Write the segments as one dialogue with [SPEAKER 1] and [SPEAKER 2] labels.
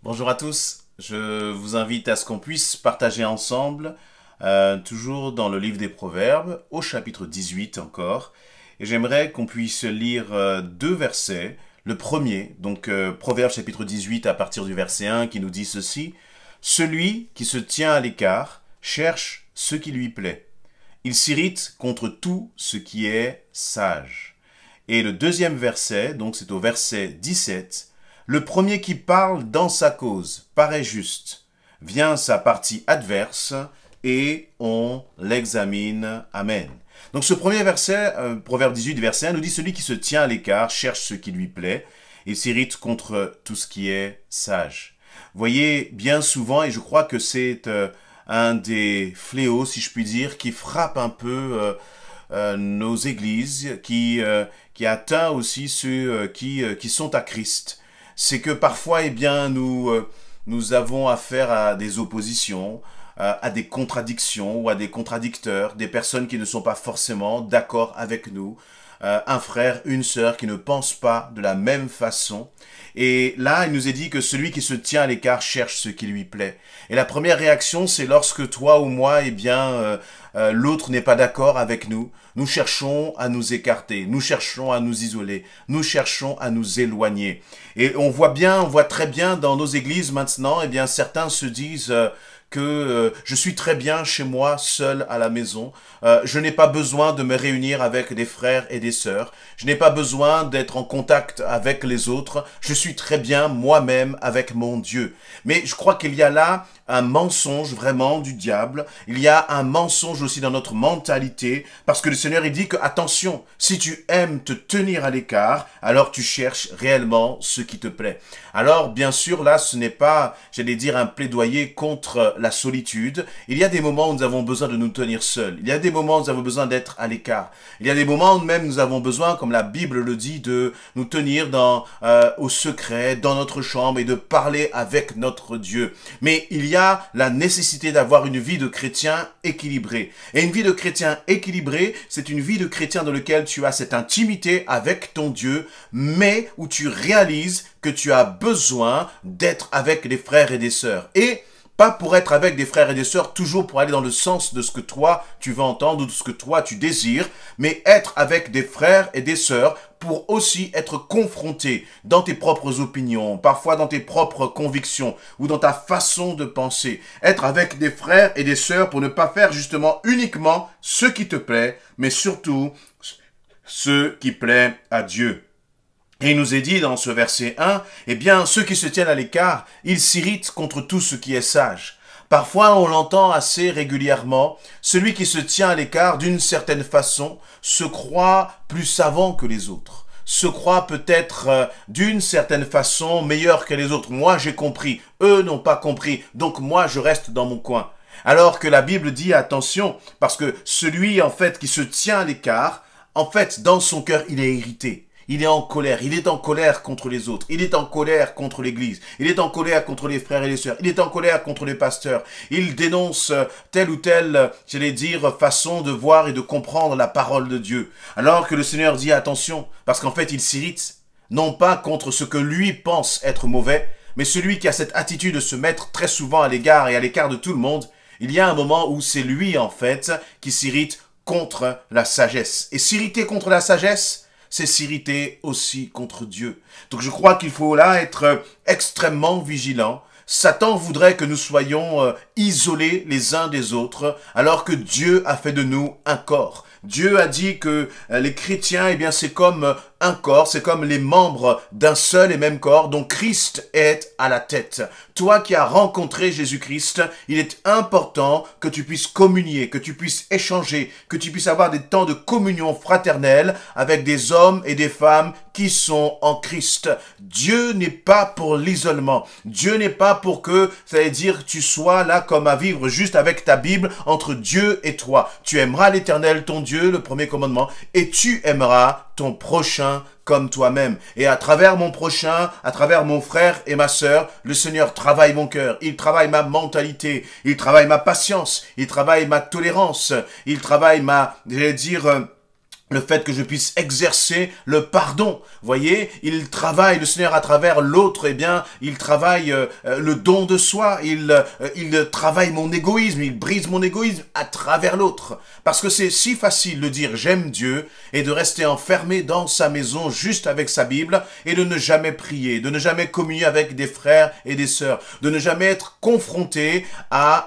[SPEAKER 1] Bonjour à tous, je vous invite à ce qu'on puisse partager ensemble, toujours dans le livre des Proverbes, au chapitre 18 encore, et j'aimerais qu'on puisse lire deux versets. Le premier, donc Proverbes chapitre 18 à partir du verset 1 qui nous dit ceci: Celui qui se tient à l'écart cherche ce qui lui plaît. Il s'irrite contre tout ce qui est sage. Et le deuxième verset, donc c'est au verset 17, le premier qui parle dans sa cause paraît juste. Vient sa partie adverse et on l'examine. Amen. Donc ce premier verset, Proverbe 18, verset 1, nous dit: Celui qui se tient à l'écart cherche ce qui lui plaît et s'irrite contre tout ce qui est sage. Voyez, bien souvent, et je crois que c'est un des fléaux, si je puis dire, qui frappe un peu nos églises, qui atteint aussi ceux qui sont à Christ. C'est que parfois, eh bien, nous avons affaire à des oppositions, à des contradictions ou à des contradicteurs, des personnes qui ne sont pas forcément d'accord avec nous, un frère, une sœur qui ne pensent pas de la même façon. Et là, il nous est dit que celui qui se tient à l'écart cherche ce qui lui plaît. Et la première réaction, c'est lorsque toi ou moi, eh bien, l'autre n'est pas d'accord avec nous. Nous cherchons à nous écarter, nous cherchons à nous isoler, nous cherchons à nous éloigner. Et on voit très bien dans nos églises maintenant, eh bien, certains se disent que je suis très bien chez moi, seul à la maison. Je n'ai pas besoin de me réunir avec des frères et des sœurs. Je n'ai pas besoin d'être en contact avec les autres. Je suis très bien moi-même avec mon Dieu. Mais je crois qu'il y a là un mensonge vraiment du diable. Il y a un mensonge aussi dans notre mentalité, parce que le Seigneur il dit que attention, si tu aimes te tenir à l'écart, alors tu cherches réellement ce qui te plaît. Alors bien sûr là, ce n'est pas, j'allais dire, un plaidoyer contre la solitude. Il y a des moments où nous avons besoin de nous tenir seuls. Il y a des moments où nous avons besoin d'être à l'écart. Il y a des moments où même nous avons besoin, comme la Bible le dit, de nous tenir au secret, dans notre chambre et de parler avec notre Dieu. Mais il y a la nécessité d'avoir une vie de chrétien équilibrée. Et une vie de chrétien équilibrée, c'est une vie de chrétien dans laquelle tu as cette intimité avec ton Dieu, mais où tu réalises que tu as besoin d'être avec des frères et des sœurs. Et pas pour être avec des frères et des sœurs, toujours pour aller dans le sens de ce que toi tu veux entendre ou de ce que toi tu désires, mais être avec des frères et des sœurs pour aussi être confronté dans tes propres opinions, parfois dans tes propres convictions ou dans ta façon de penser. Être avec des frères et des sœurs pour ne pas faire justement uniquement ce qui te plaît, mais surtout ce qui plaît à Dieu. Et il nous est dit dans ce verset 1, eh bien, ceux qui se tiennent à l'écart, ils s'irritent contre tout ce qui est sage. Parfois, on l'entend assez régulièrement, celui qui se tient à l'écart d'une certaine façon se croit plus savant que les autres, se croit peut-être d'une certaine façon meilleur que les autres. Moi, j'ai compris, eux n'ont pas compris, donc moi, je reste dans mon coin. Alors que la Bible dit attention, parce que celui, en fait, qui se tient à l'écart, en fait, dans son cœur, il est irrité. Il est en colère contre les autres, il est en colère contre l'Église, il est en colère contre les frères et les sœurs, il est en colère contre les pasteurs, il dénonce telle ou telle, j'allais dire, façon de voir et de comprendre la parole de Dieu. Alors que le Seigneur dit attention, parce qu'en fait il s'irrite, non pas contre ce que lui pense être mauvais, mais celui qui a cette attitude de se mettre très souvent à l'égard et à l'écart de tout le monde, il y a un moment où c'est lui en fait qui s'irrite contre la sagesse. Et s'irriter contre la sagesse, c'est s'irriter aussi contre Dieu. Donc je crois qu'il faut là être extrêmement vigilant. Satan voudrait que nous soyons isolés les uns des autres, alors que Dieu a fait de nous un corps. Dieu a dit que les chrétiens, eh bien, c'est comme un corps, c'est comme les membres d'un seul et même corps dont Christ est à la tête. Toi qui as rencontré Jésus-Christ, il est important que tu puisses communier, que tu puisses échanger, que tu puisses avoir des temps de communion fraternelle avec des hommes et des femmes qui sont en Christ. Dieu n'est pas pour l'isolement. Dieu n'est pas pour que, ça veut dire, tu sois là comme à vivre juste avec ta Bible entre Dieu et toi. Tu aimeras l'Éternel, ton Dieu, le premier commandement, et tu aimeras ton prochain comme toi-même. Et à travers mon prochain, à travers mon frère et ma sœur, le Seigneur travaille mon cœur, il travaille ma mentalité, il travaille ma patience, il travaille ma tolérance, il travaille j'allais dire, le fait que je puisse exercer le pardon. Voyez, il travaille, le Seigneur à travers l'autre, eh bien, il travaille le don de soi, il travaille mon égoïsme, il brise mon égoïsme à travers l'autre. Parce que c'est si facile de dire j'aime Dieu et de rester enfermé dans sa maison juste avec sa Bible et de ne jamais prier, de ne jamais communier avec des frères et des sœurs, de ne jamais être confronté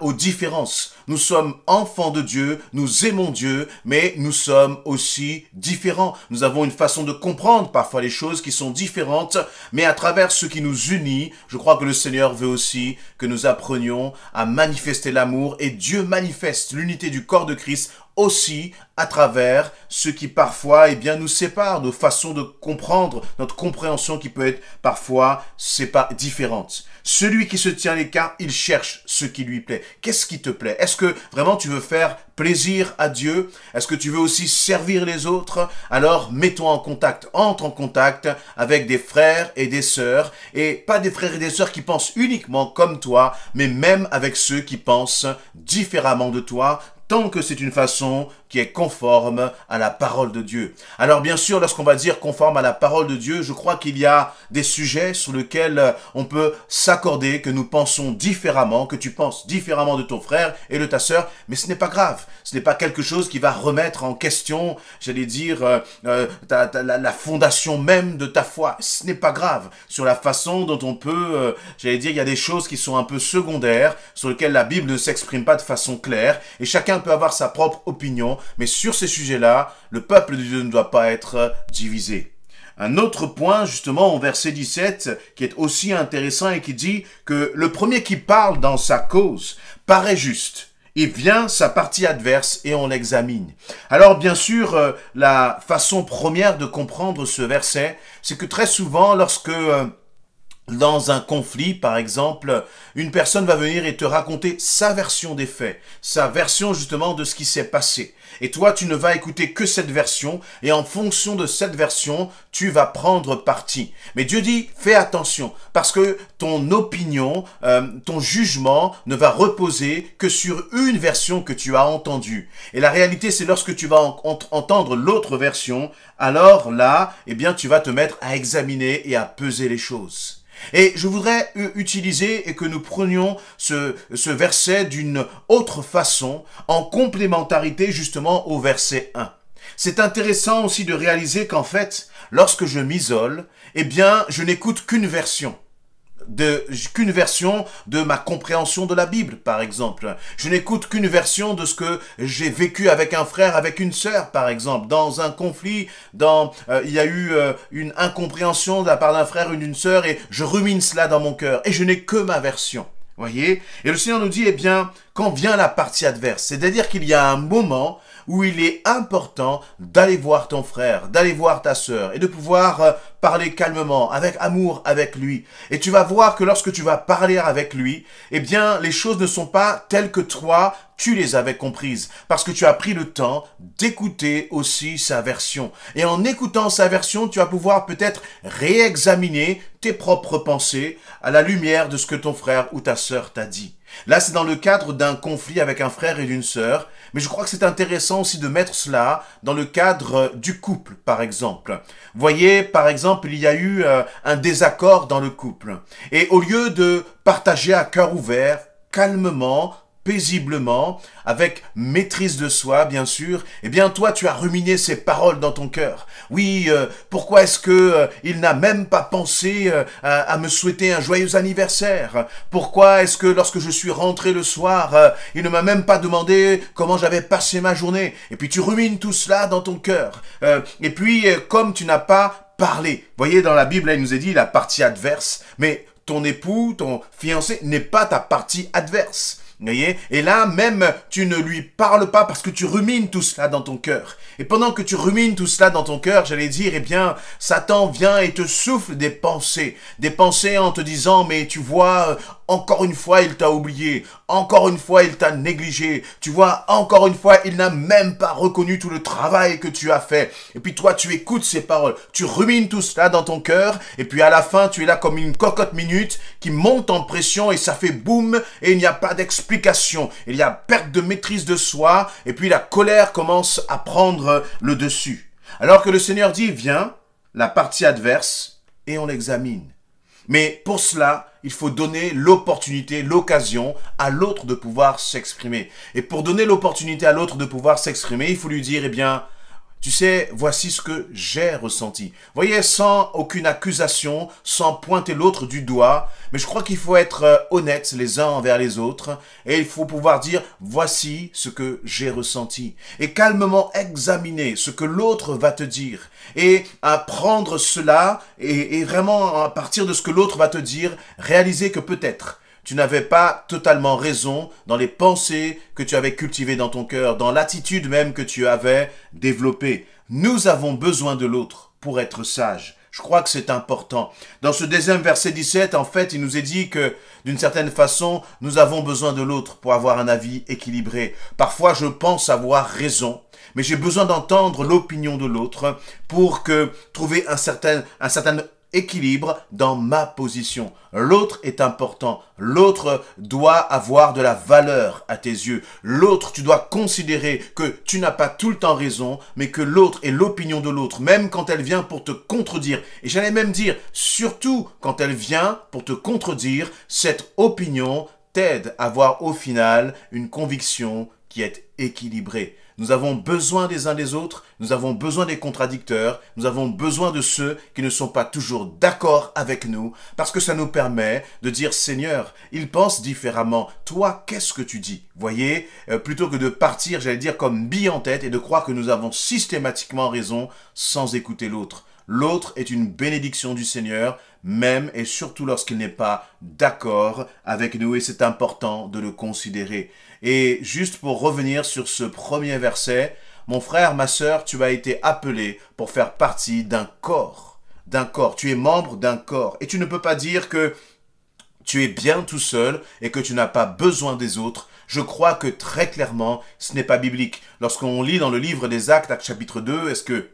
[SPEAKER 1] aux différences. Nous sommes enfants de Dieu, nous aimons Dieu, mais nous sommes aussi différents. Nous avons une façon de comprendre parfois les choses qui sont différentes, mais à travers ce qui nous unit, je crois que le Seigneur veut aussi que nous apprenions à manifester l'amour, et Dieu manifeste l'unité du corps de Christ aussi à travers ce qui parfois nous sépare, nos façons de comprendre, notre compréhension qui peut être parfois différente. Celui qui se tient à l'écart, il cherche ce qui lui plaît. Qu'est-ce qui te plaît? Est-ce que vraiment tu veux faire plaisir à Dieu? Est-ce que tu veux aussi servir les autres? Alors mets-toi en contact, entre en contact avec des frères et des sœurs, et pas des frères et des sœurs qui pensent uniquement comme toi, mais même avec ceux qui pensent différemment de toi, tant que c'est une façon qui est conforme à la parole de Dieu. Alors bien sûr, lorsqu'on va dire conforme à la parole de Dieu, je crois qu'il y a des sujets sur lesquels on peut s'accorder, que nous pensons différemment, que tu penses différemment de ton frère et de ta sœur, mais ce n'est pas grave. Ce n'est pas quelque chose qui va remettre en question, j'allais dire, la fondation même de ta foi. Ce n'est pas grave. Sur la façon dont on peut, j'allais dire, il y a des choses qui sont un peu secondaires, sur lesquelles la Bible ne s'exprime pas de façon claire, et chacun peut avoir sa propre opinion, mais sur ces sujets-là, le peuple de Dieu ne doit pas être divisé. Un autre point, justement, au verset 17, qui est aussi intéressant et qui dit que le premier qui parle dans sa cause paraît juste. Il vient sa partie adverse et on l'examine. Alors, bien sûr, la façon première de comprendre ce verset, c'est que très souvent, lorsque dans un conflit, par exemple, une personne va venir et te raconter sa version des faits, sa version justement de ce qui s'est passé. Et toi, tu ne vas écouter que cette version, et en fonction de cette version, tu vas prendre parti. Mais Dieu dit, fais attention, parce que ton opinion, ton jugement ne va reposer que sur une version que tu as entendue. Et la réalité, c'est lorsque tu vas entendre l'autre version, alors là, eh bien, tu vas te mettre à examiner et à peser les choses. Et je voudrais utiliser et que nous prenions ce verset d'une autre façon, en complémentarité justement au verset 1. C'est intéressant aussi de réaliser qu'en fait, lorsque je m'isole, eh bien, je n'écoute qu'une version de ma compréhension de la Bible, par exemple. Je n'écoute qu'une version de ce que j'ai vécu avec un frère, avec une sœur, par exemple. Dans un conflit, il y a eu une incompréhension de la part d'un frère ou d'une sœur, et je rumine cela dans mon cœur, et je n'ai que ma version. Voyez? Et le Seigneur nous dit, eh bien, quand vient la partie adverse, c'est-à-dire qu'il y a un moment où il est important d'aller voir ton frère, d'aller voir ta sœur, et de pouvoir parler calmement, avec amour avec lui. Et tu vas voir que lorsque tu vas parler avec lui, eh bien, les choses ne sont pas telles que toi, tu les avais comprises, parce que tu as pris le temps d'écouter aussi sa version. Et en écoutant sa version, tu vas pouvoir peut-être réexaminer tes propres pensées à la lumière de ce que ton frère ou ta sœur t'a dit. Là, c'est dans le cadre d'un conflit avec un frère et d'une sœur, mais je crois que c'est intéressant aussi de mettre cela dans le cadre du couple, par exemple. Voyez, par exemple, il y a eu un désaccord dans le couple. Et au lieu de partager à cœur ouvert, calmement, paisiblement, avec maîtrise de soi, bien sûr, eh bien, toi, tu as ruminé ces paroles dans ton cœur. Oui, pourquoi est-ce que il n'a même pas pensé à me souhaiter un joyeux anniversaire? Pourquoi est-ce que lorsque je suis rentré le soir, il ne m'a même pas demandé comment j'avais passé ma journée? Et puis tu rumines tout cela dans ton cœur. Et puis, comme tu n'as pas parlé, voyez, dans la Bible, il nous est dit la partie adverse, mais ton époux, ton fiancé n'est pas ta partie adverse. Voyez? Et là, même, tu ne lui parles pas parce que tu rumines tout cela dans ton cœur. Et pendant que tu rumines tout cela dans ton cœur, j'allais dire, eh bien, Satan vient et te souffle des pensées en te disant, mais tu vois, encore une fois, il t'a oublié. Encore une fois, il t'a négligé. Tu vois, encore une fois, il n'a même pas reconnu tout le travail que tu as fait. Et puis toi, tu écoutes ces paroles. Tu rumines tout cela dans ton cœur. Et puis à la fin, tu es là comme une cocotte minute qui monte en pression et ça fait boum et il n'y a pas d'explication. Il y a perte de maîtrise de soi et puis la colère commence à prendre le dessus. Alors que le Seigneur dit, viens, la partie adverse, et on l'examine. Mais pour cela, il faut donner l'opportunité, l'occasion à l'autre de pouvoir s'exprimer. Et pour donner l'opportunité à l'autre de pouvoir s'exprimer, il faut lui dire, eh bien, tu sais, voici ce que j'ai ressenti. Voyez, sans aucune accusation, sans pointer l'autre du doigt, mais je crois qu'il faut être honnête les uns envers les autres, et il faut pouvoir dire, voici ce que j'ai ressenti. Et calmement examiner ce que l'autre va te dire, et à prendre cela, et vraiment à partir de ce que l'autre va te dire, réaliser que peut-être, tu n'avais pas totalement raison dans les pensées que tu avais cultivées dans ton cœur, dans l'attitude même que tu avais développée. Nous avons besoin de l'autre pour être sages. Je crois que c'est important. Dans ce deuxième verset 17, en fait, il nous est dit que, d'une certaine façon, nous avons besoin de l'autre pour avoir un avis équilibré. Parfois, je pense avoir raison, mais j'ai besoin d'entendre l'opinion de l'autre pour trouver un certain équilibre dans ma position. L'autre est important. L'autre doit avoir de la valeur à tes yeux. L'autre, tu dois considérer que tu n'as pas tout le temps raison, mais que l'autre et l'opinion de l'autre, même quand elle vient pour te contredire, et j'allais même dire, surtout quand elle vient pour te contredire, cette opinion t'aide à avoir au final une conviction qui est équilibrée. Nous avons besoin des uns des autres, nous avons besoin des contradicteurs, nous avons besoin de ceux qui ne sont pas toujours d'accord avec nous, parce que ça nous permet de dire, Seigneur, ils pensent différemment. Toi, qu'est-ce que tu dis? Voyez, plutôt que de partir, j'allais dire, comme bille en tête et de croire que nous avons systématiquement raison sans écouter l'autre. L'autre est une bénédiction du Seigneur, même et surtout lorsqu'il n'est pas d'accord avec nous, et c'est important de le considérer. Et juste pour revenir sur ce premier verset, mon frère, ma sœur, tu as été appelé pour faire partie d'un corps. D'un corps. Tu es membre d'un corps. Et tu ne peux pas dire que tu es bien tout seul et que tu n'as pas besoin des autres. Je crois que très clairement, ce n'est pas biblique. Lorsqu'on lit dans le livre des Actes, Actes chapitre 2, est-ce que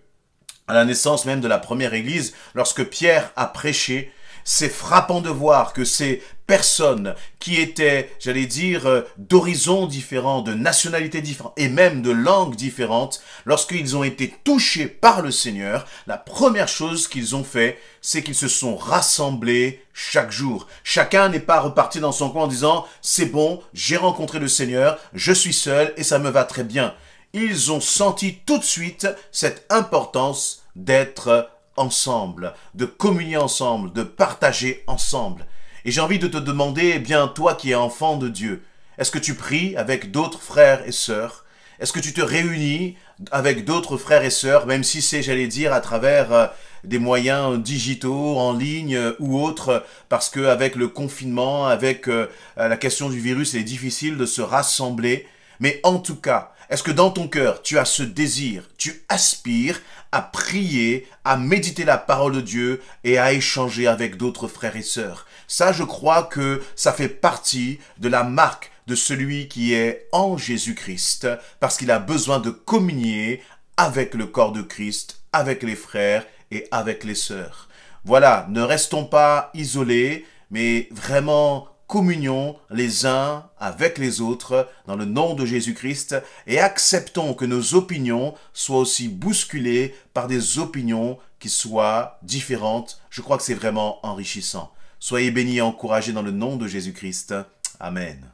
[SPEAKER 1] à la naissance même de la première église, lorsque Pierre a prêché, c'est frappant de voir que ces personnes qui étaient, j'allais dire, d'horizons différents, de nationalités différentes et même de langues différentes, lorsqu'ils ont été touchés par le Seigneur, la première chose qu'ils ont fait, c'est qu'ils se sont rassemblés chaque jour. Chacun n'est pas reparti dans son coin en disant « c'est bon, j'ai rencontré le Seigneur, je suis seul et ça me va très bien ». Ils ont senti tout de suite cette importance d'être ensemble, de communier ensemble, de partager ensemble. Et j'ai envie de te demander, eh bien, toi qui es enfant de Dieu, est-ce que tu pries avec d'autres frères et sœurs? Est-ce que tu te réunis avec d'autres frères et sœurs, même si c'est, j'allais dire, à travers des moyens digitaux, en ligne ou autres, parce qu'avec le confinement, avec la question du virus, il est difficile de se rassembler. Mais en tout cas, est-ce que dans ton cœur, tu as ce désir, tu aspires à prier, à méditer la parole de Dieu et à échanger avec d'autres frères et sœurs? Ça, je crois que ça fait partie de la marque de celui qui est en Jésus-Christ, parce qu'il a besoin de communier avec le corps de Christ, avec les frères et avec les sœurs. Voilà, ne restons pas isolés, mais vraiment communions les uns avec les autres dans le nom de Jésus-Christ et acceptons que nos opinions soient aussi bousculées par des opinions qui soient différentes. Je crois que c'est vraiment enrichissant. Soyez bénis et encouragés dans le nom de Jésus-Christ. Amen.